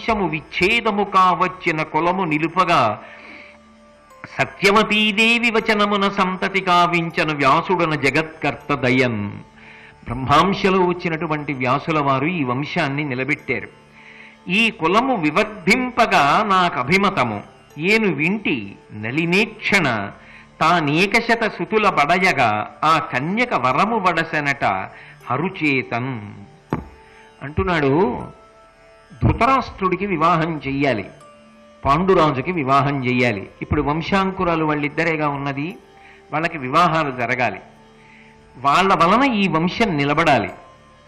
వంశము విచ్ఛేదము కావచ్చిన కులము నిలుపగా సత్యవతీదేవి వచనమున సంతతి కావించను వ్యాసుడన జగత్కర్త దయన్. బ్రహ్మాంశలో వచ్చినటువంటి వ్యాసుల వారు ఈ వంశాన్ని నిలబెట్టారు. ఈ కులము వివర్ధింపగా నాకు అభిమతము ఏను వింటి నలినేక్షణ తానేకశత సుతుల బడయగా ఆ కన్యక వరము వడసెనట హరుచేతన్ అంటున్నాడు. ధృతరాష్ట్రుడికి వివాహం చెయ్యాలి, పాండురాజుకి వివాహం చెయ్యాలి. ఇప్పుడు వంశాంకురాలు వాళ్ళిద్దరేగా ఉన్నది, వాళ్ళకి వివాహాలు జరగాలి. వాళ్ళ వలన ఈ వంశం నిలబడాలి.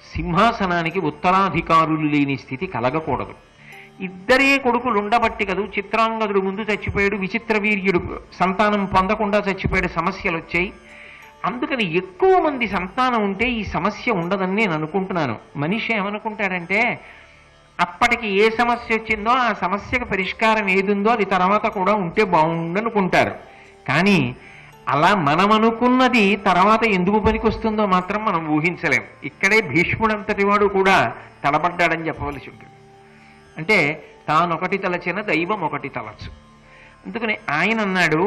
సింహాసనానికి ఉత్తరాధికారులు లేని స్థితి కలగకూడదు. ఇద్దరే కొడుకులు ఉండబట్టి కదూ చిత్రాంగదుడు ముందు చచ్చిపోయాడు, విచిత్ర వీర్యుడు సంతానం పొందకుండా చచ్చిపోయాడు, సమస్యలు వచ్చాయి. అందుకని ఎక్కువ మంది సంతానం ఉంటే ఈ సమస్య ఉండదని నేను అనుకుంటున్నాను. మనిషి ఏమనుకుంటాడంటే అప్పటికి ఏ సమస్య వచ్చిందో ఆ సమస్యకు పరిష్కారం ఏదుందో అది తర్వాత కూడా ఉంటే బాగుండనుకుంటారు. కానీ అలా మనం అనుకున్నది తర్వాత ఎందుకు పనికొస్తుందో మాత్రం మనం ఊహించలేం. ఇక్కడే భీష్ముడంతటి వాడు కూడా తడబడ్డాడని చెప్పవలసి ఉంటుంది. అంటే తానొకటి తలచిన దైవం ఒకటి తలచు. అందుకని ఆయన అన్నాడు,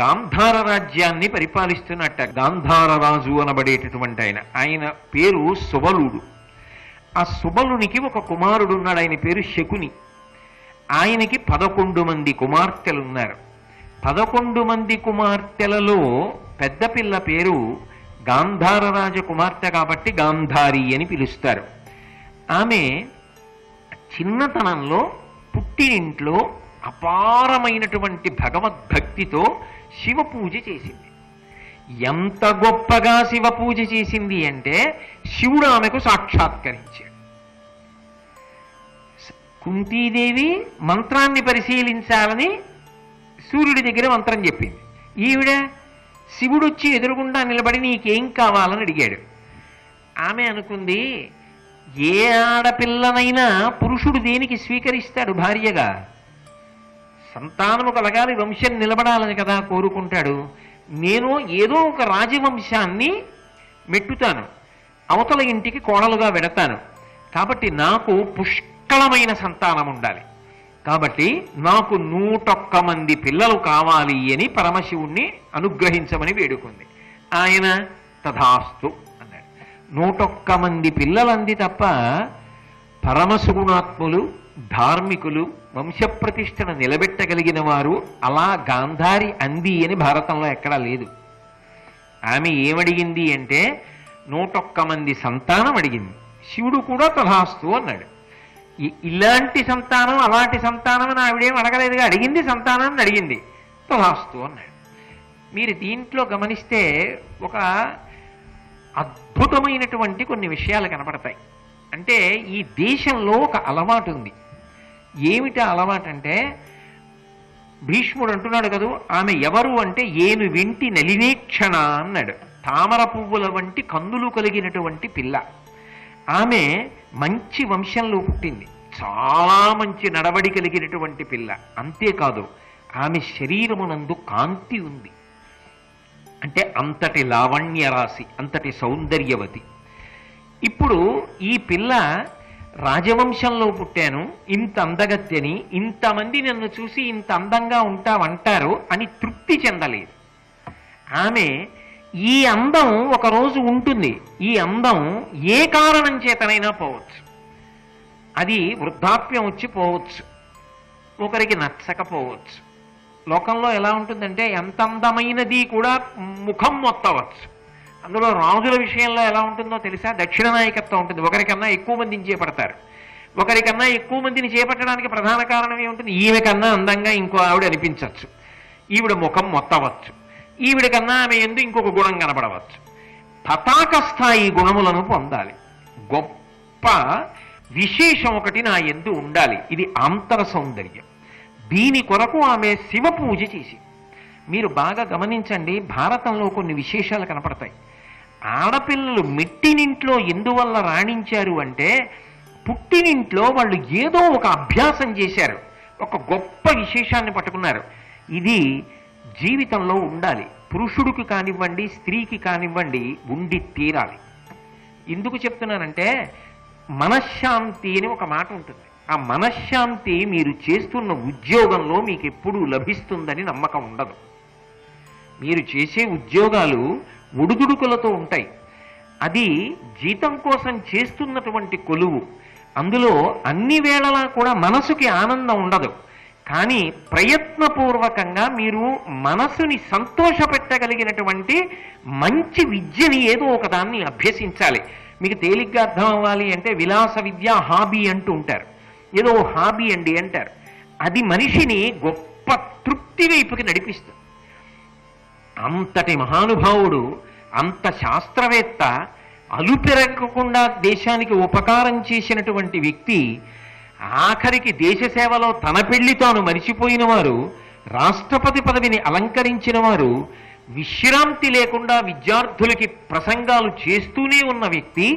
గాంధార రాజ్యాన్ని పరిపాలిస్తున్నట్ట. గాంధార రాజు అనబడేటటువంటి ఆయన పేరు సుబలుడు. ఆ సుబలునికి ఒక కుమారుడు ఉన్నాడు, ఆయన పేరు శకుని. ఆయనకి 11 మంది కుమార్తెలున్నారు. 11 మంది కుమార్తెలలో పెద్ద పిల్ల పేరు గాంధార రాజ కుమార్తె కాబట్టి గాంధారి అని పిలుస్తారు. ఆమె చిన్నతనంలో పుట్టినింట్లో అపారమైనటువంటి భగవద్భక్తితో శివ పూజ చేసింది. ఎంత గొప్పగా శివ పూజ చేసింది అంటే శివుడు ఆమెకు సాక్షాత్కరించాడు. కుంతీదేవి మంత్రాన్ని పరిశీలించాలని సూర్యుడి దగ్గర మంత్రం చెప్పింది. ఈవిడ శివుడు వచ్చి ఎదురుగుండా నిలబడి నీకేం కావాలని అడిగాడు. ఆమె అనుకుంది, ఏ ఆడపిల్లనైనా పురుషుడు దేనికి స్వీకరిస్తాడు భార్యగా? సంతానము కలగాలి, వంశం నిలబడాలని కదా కోరుకుంటాడు. నేను ఏదో ఒక రాజవంశాన్ని మెట్టుతాను, అవతల ఇంటికి కోడలుగా వెడతాను. కాబట్టి నాకు పుష్కళమైన సంతానం ఉండాలి. కాబట్టి నాకు 101 మంది పిల్లలు కావాలి అని పరమశివుణ్ణి అనుగ్రహించమని వేడుకుంది. ఆయన తథాస్తు అన్నాడు. 101 మంది పిల్లలంది తప్ప పరమసుగుణాత్ములు, ధార్మికులు, వంశప్రతిష్టను నిలబెట్టగలిగిన వారు అలా గాంధారి అంది అని భారతంలో ఎక్కడా లేదు. ఆమె ఏమడిగింది అంటే 101 మంది సంతానం అడిగింది. శివుడు కూడా తథాస్తు అన్నాడు. ఇలాంటి సంతానం అలాంటి సంతానం అని ఆవిడేం అడగలేదుగా, అడిగింది సంతానాన్ని అడిగింది, తథాస్తు అన్నాడు. మీరు దీంట్లో గమనిస్తే ఒక అద్భుతమైనటువంటి కొన్ని విషయాలు కనపడతాయి. అంటే ఈ దేశంలో ఒక అలవాటు ఉంది. ఏమిటా అలవాటు అంటే, భీష్ముడు అంటున్నాడు కదూ, ఆమె ఎవరు అంటే ఏను వింటి నలినేక్షణ అన్నాడు. తామర పువ్వుల వంటి కన్నులు కలిగినటువంటి పిల్ల. ఆమె మంచి వంశంలో పుట్టింది, చాలా మంచి నడవడి కలిగినటువంటి పిల్ల. అంతేకాదు ఆమె శరీరమునందు కాంతి ఉంది. అంటే అంతటి లావణ్య రాశి, అంతటి సౌందర్యవతి. ఇప్పుడు ఈ పిల్ల రాజవంశంలో పుట్టాను, ఇంత అందగత్తెని, ఇంతమంది నన్ను చూసి ఇంత అందంగా ఉంటావంటారు అని తృప్తి చెందలేదు. ఆమె ఈ అందం ఒకరోజు ఉంటుంది. ఈ అందం ఏ కారణం చేతనైనా పోవచ్చు. అది వృద్ధాప్యం వచ్చి పోవచ్చు, ఒకరికి నచ్చకపోవచ్చు. లోకంలో ఎలా ఉంటుందంటే ఎంత అందమైనది కూడా ముఖం మొత్తవచ్చు. అందులో రాజుల విషయంలో ఎలా ఉంటుందో తెలుసా? దక్షిణ నాయకత్వం ఉంటుంది. ఒకరికన్నా ఎక్కువ మందిని చేపడతారు. ఒకరికన్నా ఎక్కువ మందిని చేపట్టడానికి ప్రధాన కారణం ఏముంటుంది? ఈమె కన్నా అందంగా ఇంకో ఆవిడ అనిపించవచ్చు, ఈవిడ ముఖం మొత్తవచ్చు, ఈవిడ కన్నా ఆమె ఎందు ఇంకొక గుణం కనబడవచ్చు. పతాక స్థాయి గుణములను పొందాలి. గొప్ప విశేషం ఒకటి నా ఎందు ఉండాలి. ఇది ఆంతర సౌందర్యం. దీని కొరకు ఆమె శివ పూజ చేసి. మీరు బాగా గమనించండి, భారతంలో కొన్ని విశేషాలు కనపడతాయి. ఆడపిల్లలు మెట్టినింట్లో ఎందువల్ల రాణించారు అంటే, పుట్టినింట్లో వాళ్ళు ఏదో ఒక అభ్యాసం చేశారు, ఒక గొప్ప విశేషాన్ని పట్టుకున్నారు. ఇది జీవితంలో ఉండాలి. పురుషుడికి కానివ్వండి, స్త్రీకి కానివ్వండి, ఉండి తీరాలి. ఎందుకు చెప్తున్నానంటే, మనశ్శాంతి అని ఒక మాట ఉంటుంది. ఆ మనశ్శాంతి మీరు చేస్తున్న ఉద్యోగంలో మీకు ఎప్పుడూ లభిస్తుందని నమ్మకం ఉండదు. మీరు చేసే ఉద్యోగాలు ఒడుదుడుకులతో ఉంటాయి. అది జీతం కోసం చేస్తున్నటువంటి కొలువు. అందులో అన్ని వేళలా కూడా మనసుకి ఆనందం ఉండదు. కానీ ప్రయత్నపూర్వకంగా మీరు మనసుని సంతోషపెట్టగలిగినటువంటి మంచి విద్యని ఏదో ఒకదాన్ని అభ్యసించాలి. మీకు తేలిగ్గా అర్థం అవ్వాలి అంటే విలాస విద్య హాబీ అంటూ ఉంటారు. ఏదో హాబీ అండి అంటారు. అది మనిషిని గొప్ప తృప్తి వైపుకి నడిపిస్తుంది. అంతటి మహానుభావుడు, అంత శాస్త్రవేత్త, అలుపెరగకుండా దేశానికి ఉపకారం చేసినటువంటి వ్యక్తి, ఆఖరికి దేశ సేవలో తన పెళ్లి తాను మరిచిపోయిన వారు, రాష్ట్రపతి పదవిని అలంకరించిన వారు, విశ్రాంతి లేకుండా విద్యార్థులకి ప్రసంగాలు చేస్తూనే ఉన్న వ్యక్తి,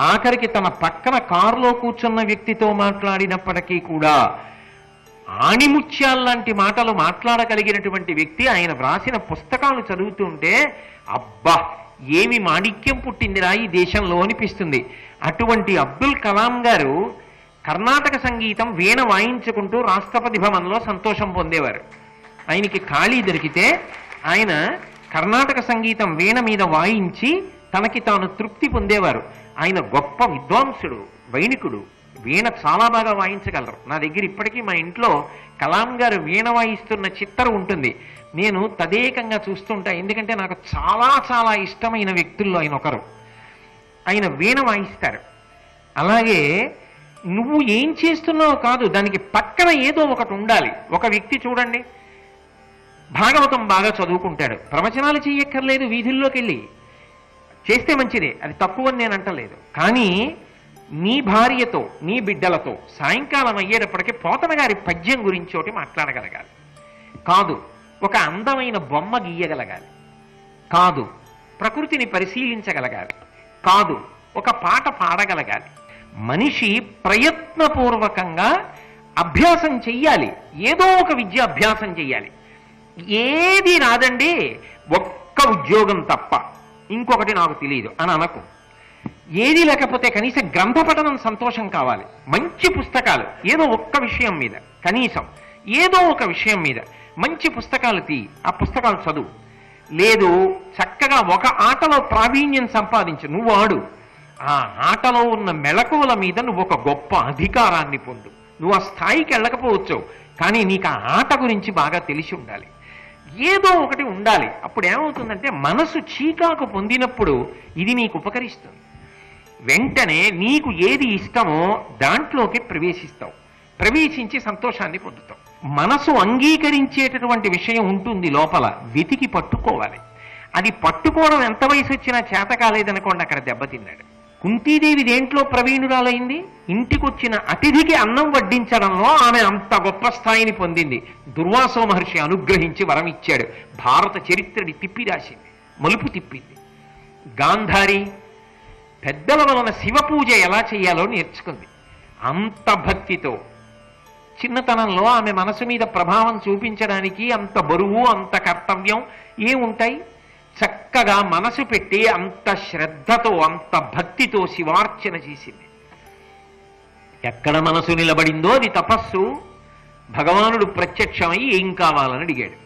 ఆఖరికి తన పక్కన కారులో కూర్చున్న వ్యక్తితో మాట్లాడినప్పటికీ కూడా ఆణిముత్యాల్లాంటి మాటలు మాట్లాడగలిగినటువంటి వ్యక్తి, ఆయన వ్రాసిన పుస్తకాలు చదువుతుంటే అబ్బా ఏమి మాణిక్యం పుట్టిందిరా ఈ దేశంలో అనిపిస్తుంది. అటువంటి అబ్దుల్ కలాం గారు కర్ణాటక సంగీతం వీణ వాయించుకుంటూ రాష్ట్రపతి భవన్లో సంతోషం పొందేవారు. ఆయనకి ఖాళీ దొరికితే ఆయన కర్ణాటక సంగీతం వీణ మీద వాయించి తనకి తాను తృప్తి పొందేవారు. ఆయన గొప్ప విద్వాంసుడు, వైణికుడు, వీణ చాలా బాగా వాయించగలరు. నా దగ్గర ఇప్పటికీ మా ఇంట్లో కలాం గారు వీణ వాయిస్తున్న చిత్రం ఉంటుంది. నేను తదేకంగా చూస్తుంటా, ఎందుకంటే నాకు చాలా చాలా ఇష్టమైన వ్యక్తుల్లో ఆయన ఒకరు. ఆయన వీణ వాయిస్తారు. అలాగే నువ్వు ఏం చేస్తున్నావు కాదు, దానికి పక్కన ఏదో ఒకటి ఉండాలి. ఒక వ్యక్తి చూడండి, భాగవతం బాగా చదువుకుంటాడు, ప్రవచనాలు చెయ్యక్కర్లేదు, వీధుల్లోకి వెళ్ళి చేస్తే మంచిదే, అది తక్కువని నేను అంటలేదు. కానీ నీ భార్యతో, నీ బిడ్డలతో సాయంకాలం అయ్యేటప్పటికీ పోతన గారి పద్యం గురించి ఒకటి మాట్లాడగలగాలి. కాదు ఒక అందమైన బొమ్మ గీయగలగాలి. కాదు ప్రకృతిని పరిశీలించగలగాలి. కాదు ఒక పాట పాడగలగాలి. మనిషి ప్రయత్నపూర్వకంగా అభ్యాసం చెయ్యాలి. ఏదో ఒక విద్య అభ్యాసం చెయ్యాలి. ఏది రాదండి, ఒక్క ఉద్యోగం తప్ప ఇంకొకటి నాకు తెలియదు అని అనకు. ఏది లేకపోతే కనీసం గ్రంథ పఠనం సంతోషం కావాలి. మంచి పుస్తకాలు, ఏదో ఒక్క విషయం మీద, కనీసం ఏదో ఒక విషయం మీద మంచి పుస్తకాలు తీ, ఆ పుస్తకాలు చదువు. లేదు చక్కగా ఒక ఆటలో ప్రావీణ్యం సంపాదించు, నువ్వు ఆడు. ఆ ఆటలో ఉన్న మెళకువల మీద నువ్వు ఒక గొప్ప అధికారాన్ని పొందు. నువ్వు ఆ స్థాయికి వెళ్ళకపోవచ్చు, కానీ నీకు ఆ ఆట గురించి బాగా తెలిసి ఉండాలి. ఏదో ఒకటి ఉండాలి. అప్పుడు ఏమవుతుందంటే మనసు చీకాకు పొందినప్పుడు ఇది నీకు ఉపకరిస్తుంది. వెంటనే నీకు ఏది ఇష్టమో దాంట్లోకి ప్రవేశిస్తావు. ప్రవేశించి సంతోషాన్ని పొందుతావు. మనసు అంగీకరించేటటువంటి విషయం ఉంటుంది లోపల, వెతికి పట్టుకోవాలి. అది పట్టుకోవడం ఎంత వయసు వచ్చినా చేత కాలేదనుకోండి, అక్కడ దెబ్బతిన్నాడు. కుంతీదేవి దేంట్లో ప్రవీణురాలైంది? ఇంటికొచ్చిన అతిథికి అన్నం వడ్డించడంలో ఆమె అంత గొప్ప స్థాయిని పొందింది. దుర్వాసో మహర్షి అనుగ్రహించి వరం ఇచ్చాడు. భారత చరిత్రని తిప్పి రాసింది, మలుపు తిప్పింది. గాంధారి పెద్దల వలన శివ పూజ ఎలా చేయాలో నేర్చుకుంది. అంత భక్తితో చిన్నతనంలో ఆమె మనసు మీద ప్రభావం చూపించడానికి అంత బరువు, అంత కర్తవ్యం ఏముంటాయి? చక్కగా మనసు పెట్టి అంత శ్రద్ధతో, అంత భక్తితో శివార్చన చేసింది. ఎక్కడ మనసు నిలబడిందో అది తపస్సు. భగవానుడు ప్రత్యక్షమై ఏం కావాలని అడిగాడు.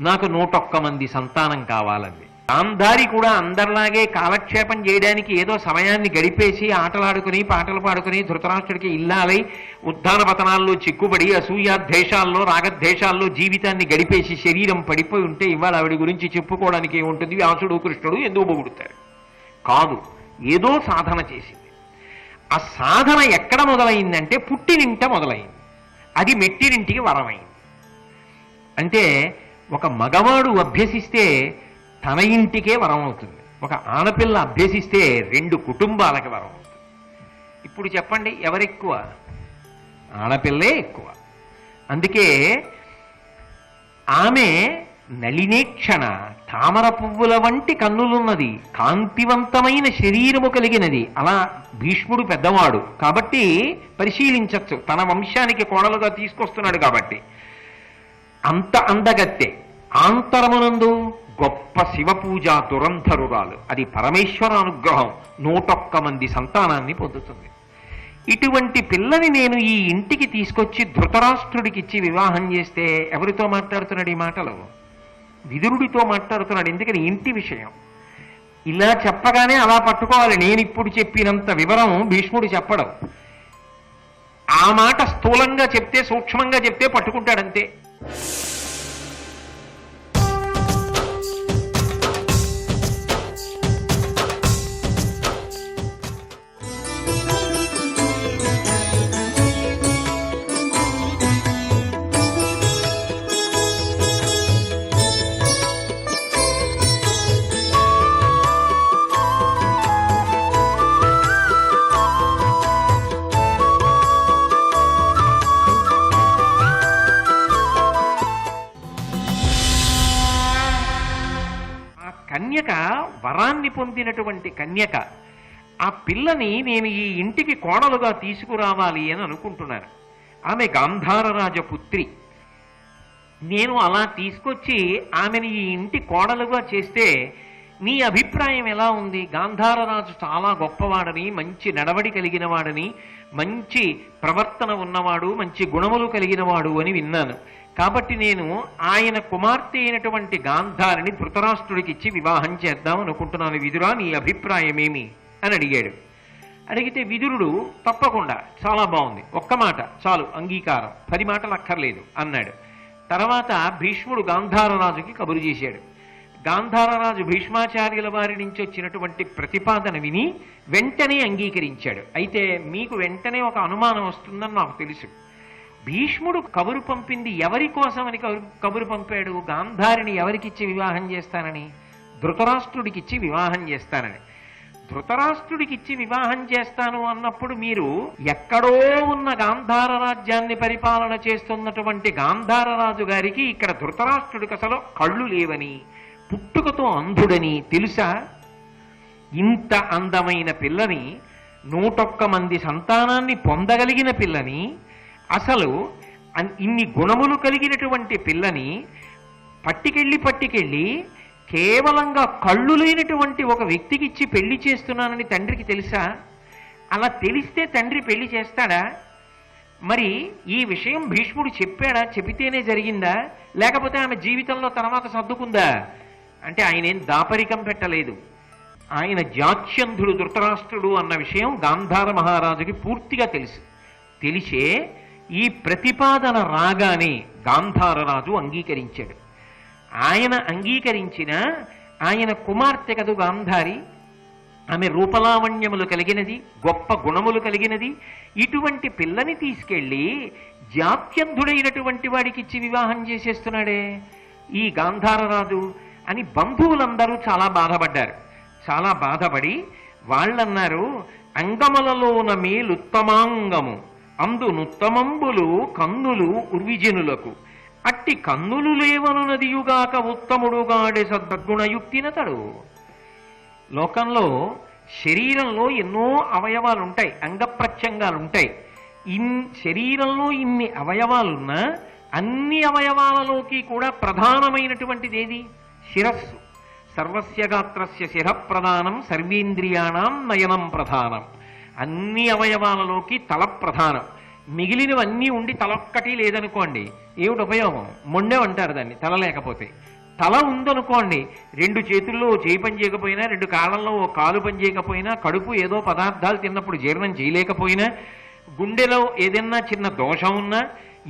నాకు 101 మంది సంతానం కావాలంది. గాంధారి కూడా అందరిలాగే కాలక్షేపం చేయడానికి ఏదో సమయాన్ని గడిపేసి ఆటలాడుకుని పాటలు పాడుకుని ధృతరాష్ట్రుడికి ఇల్లాలై ఉద్దాన పతనాల్లో చిక్కుబడి అసూయాద్వేషాల్లో రాగద్వేషాల్లో జీవితాన్ని గడిపేసి శరీరం పడిపోయి ఉంటే ఇవాళ ఆవిడ గురించి చెప్పుకోవడానికి ఏముంటుంది? వ్యాసుడు కృష్ణుడు ఎందుకు పొగుడుతారు? కాదు, ఏదో సాధన చేసింది. ఆ సాధన ఎక్కడ మొదలైందంటే పుట్టినింట మొదలైంది. అది మెట్టినింటికి వరమైంది. అంటే ఒక మగవాడు అభ్యసిస్తే తన ఇంటికే వరం అవుతుంది. ఒక ఆడపిల్ల అభ్యసిస్తే 2 కుటుంబాలకి వరం అవుతుంది. ఇప్పుడు చెప్పండి ఎవరెక్కువ? ఆడపిల్లే ఎక్కువ. అందుకే ఆమె నళినేక్షణ, తామర పువ్వుల వంటి కన్నులున్నది, కాంతివంతమైన శరీరము కలిగినది. అలా భీష్ముడు పెద్దవాడు కాబట్టి పరిశీలించచ్చు, తన వంశానికి కోడలుగా తీసుకొస్తున్నాడు కాబట్టి. అంత అందగత్తె, ఆంతరమునందు గొప్ప శివపూజా దురంధరురాలు. అది పరమేశ్వర అనుగ్రహం. 101 మంది సంతానాన్ని పొందుతుంది. ఇటువంటి పిల్లని నేను ఈ ఇంటికి తీసుకొచ్చి ధృతరాష్ట్రుడికిచ్చి వివాహం చేస్తే ఎవరితో మాట్లాడుతున్నాడు ఈ మాటలు? విదురుడితో మాట్లాడుతున్నాడు. ఎందుకని? ఇంటి విషయం. ఇలా చెప్పగానే అలా పట్టుకోవాలి. నేను ఇప్పుడు చెప్పినంత వివరం భీష్ముడు చెప్పడం. ఆ మాట స్థూలంగా చెప్తే, సూక్ష్మంగా చెప్తే పట్టుకుంటాడంతే. కన్యక వరాన్ని పొందినటువంటి కన్యక. ఆ పిల్లని నేను ఈ ఇంటికి కోడలుగా తీసుకురావాలి అని అనుకుంటున్నాను. ఆమె గాంధారరాజ పుత్రి. నేను అలా తీసుకొచ్చి ఆమెను ఈ ఇంటి కోడలుగా చేస్తే నీ అభిప్రాయం ఎలా ఉంది? గాంధారరాజు చాలా గొప్పవాడని, మంచి నడవడి కలిగిన వాడని, మంచి ప్రవర్తన ఉన్నవాడు, మంచి గుణములు కలిగినవాడు అని విన్నాను. కాబట్టి నేను ఆయన కుమార్తె అయినటువంటి గాంధారిని ధృతరాష్ట్రుడికి ఇచ్చి వివాహం చేద్దాం అనుకుంటున్నాను. విదురా, నీ అభిప్రాయం ఏమి అని అడిగాడు. అడిగితే విదురుడు తప్పకుండా, చాలా బాగుంది, ఒక్క మాట చాలు, అంగీకారం, 10 మాటలు అక్కర్లేదు అన్నాడు. తర్వాత భీష్ముడు గాంధారరాజుకి కబురు చేశాడు. గాంధారరాజు భీష్మాచార్యుల వారి నుంచి వచ్చినటువంటి ప్రతిపాదన విని వెంటనే అంగీకరించాడు. అయితే మీకు వెంటనే ఒక అనుమానం వస్తుందని నాకు తెలుసు. భీష్ముడు కబురు పంపింది ఎవరి కోసమని కబురు పంపాడు? గాంధారిని ఎవరికిచ్చి వివాహం చేస్తానని? ధృతరాష్ట్రుడికిచ్చి వివాహం చేస్తానని. ధృతరాష్ట్రుడికిచ్చి వివాహం చేస్తాను అన్నప్పుడు మీరు ఎక్కడో ఉన్న గాంధార రాజ్యాన్ని పరిపాలన చేస్తున్నటువంటి గాంధారరాజు గారికి ఇక్కడ ధృతరాష్ట్రుడికి అసలు కళ్ళు లేవని, పుట్టుకతో అంధుడని తెలుసా? ఇంత అందమైన పిల్లని, 101 మంది సంతానాన్ని పొందగలిగిన పిల్లని, అసలు ఇన్ని గుణములు కలిగినటువంటి పిల్లని పట్టుకెళ్ళి కేవలంగా కళ్ళు లేనటువంటి ఒక వ్యక్తికి ఇచ్చి పెళ్లి చేస్తున్నానని తండ్రికి తెలుసా? అలా తెలిస్తే తండ్రి పెళ్లి చేస్తాడా? మరి ఈ విషయం భీష్ముడు చెప్పాడా? చెబితేనే జరిగిందా? లేకపోతే ఆమె జీవితంలో తర్వాత సర్దుకుందా? అంటే ఆయన ఏం దాపరికం పెట్టలేదు. ఆయన జాత్యంధుడు ధృతరాష్ట్రుడు అన్న విషయం గాంధార మహారాజుకి పూర్తిగా తెలుసు. తెలిసే ఈ ప్రతిపాదన రాగానే గాంధారరాజు అంగీకరించాడు. ఆయన అంగీకరించిన ఆయన కుమార్తె కదు గాంధారి. ఆమె రూపలావణ్యములు కలిగినది, గొప్ప గుణములు కలిగినది. ఇటువంటి పిల్లని తీసుకెళ్ళి జాత్యంధుడైనటువంటి వాడికి ఇచ్చి వివాహం చేసేస్తున్నాడే ఈ గాంధారరాజు అని బంధువులందరూ చాలా బాధపడ్డారు. చాలా బాధపడి వాళ్ళన్నారు, అంగములలోన మేలుత్తమాంగము అందు నుత్తమంబులు కన్నులు ఉర్విజనులకు అట్టి కన్నులు లేవనునదియుగాక ఉత్తముడుగాడే సద్గుణయుక్తినతడు. లోకంలో శరీరంలో ఎన్నో అవయవాలు ఉంటాయి, అంగప్రత్యంగాలు ఉంటాయి. శరీరంలో ఇన్ని అవయవాలున్నా అన్ని అవయవాలలోకి కూడా ప్రధానమైనటువంటిది ఏది? శిరస్సు. సర్వస్య గాత్రస్య శిర ప్రధానం సర్వేంద్రియాణం నయనం ప్రధానం. అన్ని అవయవాలలోకి తల ప్రధానం. మిగిలినవన్నీ ఉండి తలొక్కటి లేదనుకోండి, ఏమిటి ఉపయోగం? మొండెమంటారు దాన్ని తల లేకపోతే. తల ఉందనుకోండి, 2 చేతుల్లో చేయి పని చేయకపోయినా, 2 కాళ్ళల్లో ఓ కాలు పని చేయకపోయినా, కడుపు ఏదో పదార్థాలు తిన్నప్పుడు జీర్ణం చేయలేకపోయినా, గుండెలో ఏదైనా చిన్న దోషం ఉన్నా,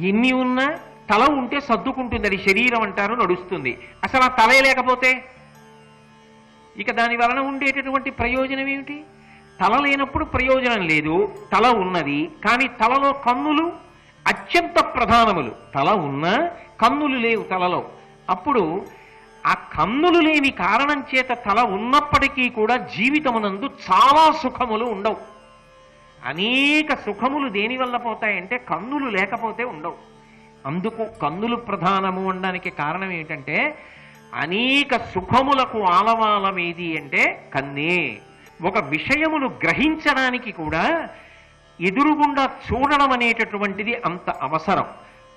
ఎన్ని ఉన్నా తల ఉంటే సర్దుకుంటుంది. అది శరీరం అంటారు, నడుస్తుంది. అసలు ఆ తలే లేకపోతే ఇక దాని వలన ఉండేటటువంటి ప్రయోజనం ఏమిటి? తల లేనప్పుడు ప్రయోజనం లేదు. తల ఉన్నది కానీ తలలో కన్నులు అత్యంత ప్రధానములు. తల ఉన్నా కన్నులు లేవు తలలో. అప్పుడు ఆ కన్నులు లేని కారణం చేత తల ఉన్నప్పటికీ కూడా జీవితమునందు చాలా సుఖములు ఉండవు. అనేక సుఖములు దేనివల్ల పోతాయంటే కన్నులు లేకపోతే ఉండవు. అందుకు కన్నులు ప్రధానము అనడానికి కారణం ఏంటంటే అనేక సుఖములకు ఆలవాలం ఏది అంటే కన్నే. ఒక విషయమును గ్రహించడానికి కూడా ఎదురుగుండా చూడడం అనేటటువంటిది అంత అవసరం.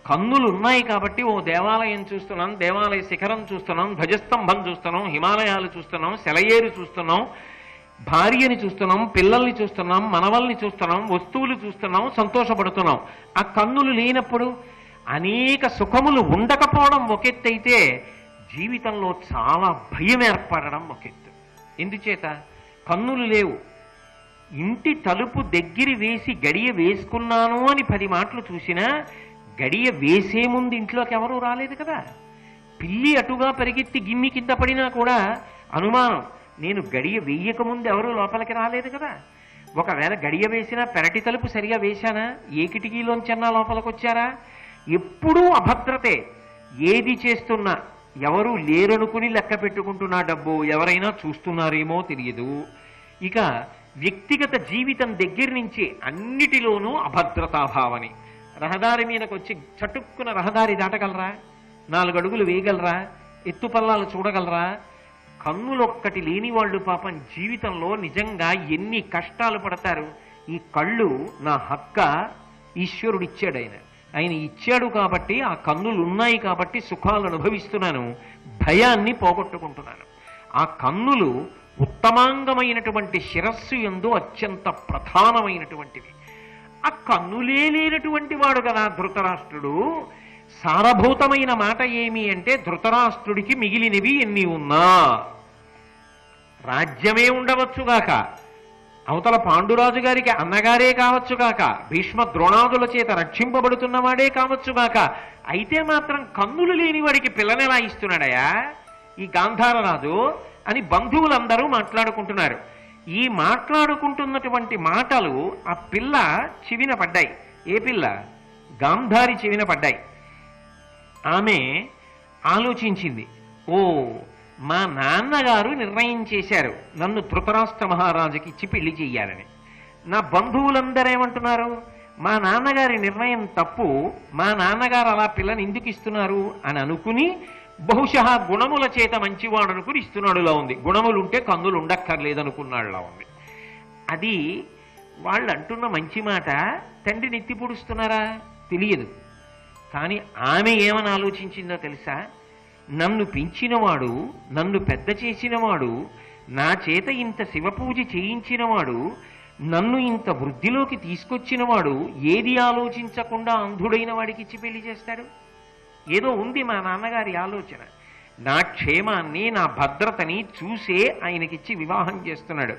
కన్నులు ఉన్నాయి కాబట్టి ఓ దేవాలయం చూస్తున్నాం, దేవాలయ శిఖరం చూస్తున్నాం, ధ్వజస్తంభం చూస్తున్నాం, హిమాలయాలు చూస్తున్నాం, సెలయేరు చూస్తున్నాం, భార్యని చూస్తున్నాం, పిల్లల్ని చూస్తున్నాం, మనవల్ని చూస్తున్నాం, వస్తువులు చూస్తున్నాం, సంతోషపడుతున్నాం. ఆ కన్నులు లేనప్పుడు అనేక సుఖములు ఉండకపోవడం ఒకెత్తైతే జీవితంలో చాలా భయం ఏర్పడడం ఒకెత్తు. ఎందుచేత? కన్నులు లేవు. ఇంటి తలుపు దగ్గర వేసి గడియ వేసుకున్నాను అని 10 మాటలు చూసినా గడియ వేసే ముందు ఇంట్లోకి ఎవరూ రాలేదు కదా. పిల్లి అటుగా పరిగెత్తి గిమ్మి కింద పడినా కూడా అనుమానం, నేను గడియ వేయకముందు ఎవరూ లోపలికి రాలేదు కదా. ఒకవేళ గడియ వేసినా పెరటి తలుపు సరిగా వేశానా? ఏ కిటికీలోంచన్నా లోపలికి వచ్చారా? ఎప్పుడూ అభద్రతే. ఏది చేస్తున్నా ఎవరూ లేరనుకుని లెక్క పెట్టుకుంటున్నా డబ్బు, ఎవరైనా చూస్తున్నారేమో తెలియదు. ఇక వ్యక్తిగత జీవితం దగ్గర నుంచి అన్నిటిలోనూ అభద్రతాభావని. రహదారి మీదకి వచ్చి చటుక్కున రహదారి దాటగలరా? 4 అడుగులు వేయగలరా? ఎత్తుపల్లాలు చూడగలరా? కన్నులొక్కటి లేని వాళ్ళు పాపం జీవితంలో నిజంగా ఎన్ని కష్టాలు పడతారు. ఈ కళ్ళు నా హక్క, ఈశ్వరుడు ఇచ్చాడు. ఆయన ఇచ్చాడు కాబట్టి, ఆ కన్నులు ఉన్నాయి కాబట్టి సుఖాలు అనుభవిస్తున్నాను, భయాన్ని పోగొట్టుకుంటున్నాను. ఆ కన్నులు ఉత్తమాంగమైనటువంటి శిరస్సు యందు అత్యంత ప్రధానమైనటువంటివి. ఆ కన్నులే లేనటువంటి వాడు కదా ధృతరాష్ట్రుడు. సారభూతమైన మాట ఏమి అంటే, ధృతరాష్ట్రుడికి మిగిలినవి ఎన్ని ఉన్నా రాజ్యమే ఉండవచ్చుగాక, అవతల పాండురాజు గారికి అన్నగారే కావచ్చుగాక, భీష్మ ద్రోణాదుల చేత రక్షింపబడుతున్నవాడే కావచ్చుగాక, అయితే మాత్రం కన్నులు లేని వాడికి పిల్లనెలా ఇస్తున్నాడయా ఈ గాంధారరాజు అని బంధువులందరూ మాట్లాడుకుంటున్నారు. ఈ మాట్లాడుకుంటున్నటువంటి మాటలు ఆ పిల్ల చెవిన పడ్డాయి. ఏ పిల్ల? గాంధారి చెవిన పడ్డాయి. ఆమె ఆలోచించింది, ఓ, మా నాన్నగారు నిర్ణయం చేశారు నన్ను ధృతరాష్ట్ర మహారాజుకి ఇచ్చి పెళ్లి చెయ్యాలని. నా బంధువులందరూ ఏమంటున్నారు? మా నాన్నగారి నిర్ణయం తప్పు, మా నాన్నగారు అలా పిల్లని ఎందుకు ఇస్తున్నారు అని అనుకుని, బహుశా గుణముల చేత మంచివాడు అనుకుని ఇస్తున్నాడులా ఉంది. గుణములుంటే కన్నులు ఉండక్కర్లేదనుకున్నాడులా ఉంది. అది వాళ్ళు అంటున్న మంచి మాట. తండ్రిని ఎత్తి పొడుస్తున్నారా? తెలియదు. కానీ ఆమె ఏమని ఆలోచించిందో తెలుసా? నన్ను పెంచినవాడు, నన్ను పెద్ద చేసినవాడు, నా చేత ఇంత శివపూజ చేయించినవాడు, నన్ను ఇంత వృద్ధిలోకి తీసుకొచ్చినవాడు ఏది ఆలోచించకుండా అంధుడైన వాడికి ఇచ్చి పెళ్లి చేస్తాడు? ఏదో ఉంది మా నాన్నగారి ఆలోచన. నా క్షేమాన్ని, నా భద్రతని చూసే ఆయనకిచ్చి వివాహం చేస్తున్నాడు.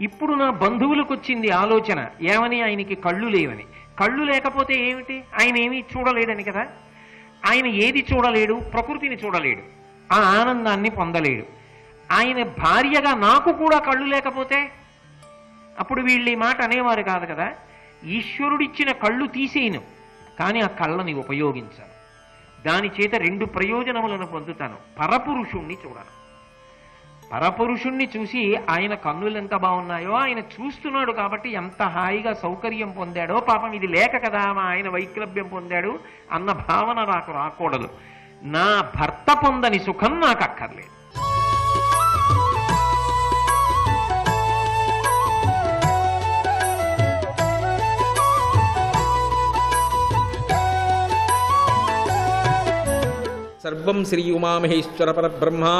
ఇప్పుడు నా బంధువులకు వచ్చింది ఆలోచన ఏమని? ఆయనకి కళ్ళు లేవని. కళ్ళు లేకపోతే ఏమిటి? ఆయన ఏమీ చూడలేడని కదా. ఆయన ఏది చూడలేడు? ప్రకృతిని చూడలేడు, ఆ ఆనందాన్ని పొందలేడు. ఆయన భార్యగా నాకు కూడా కళ్ళు లేకపోతే అప్పుడు వీళ్ళు ఈ మాట అనేవారు కాదు కదా. ఈశ్వరుడిచ్చిన కళ్ళు తీసేయను, కానీ ఆ కళ్ళని ఉపయోగించాను. దాని చేత 2 ప్రయోజనములను పొందుతాను. పరపురుషుణ్ణి చూడను. పరపురుషుణ్ణి చూసి ఆయన కన్నులు ఎంత బాగున్నాయో, ఆయన చూస్తున్నాడు కాబట్టి ఎంత హాయిగా సౌకర్యం పొందాడో, పాపం ఇది లేక కదా ఆయన వైక్లభ్యం పొందాడు అన్న భావన నాకు రాకూడదు. నా భర్త పొందని సుఖం నాకు అక్కర్లేదు. సర్వం శ్రీ ఉమామహేశ్వర పరబ్రహ్మార్పణమస్తు.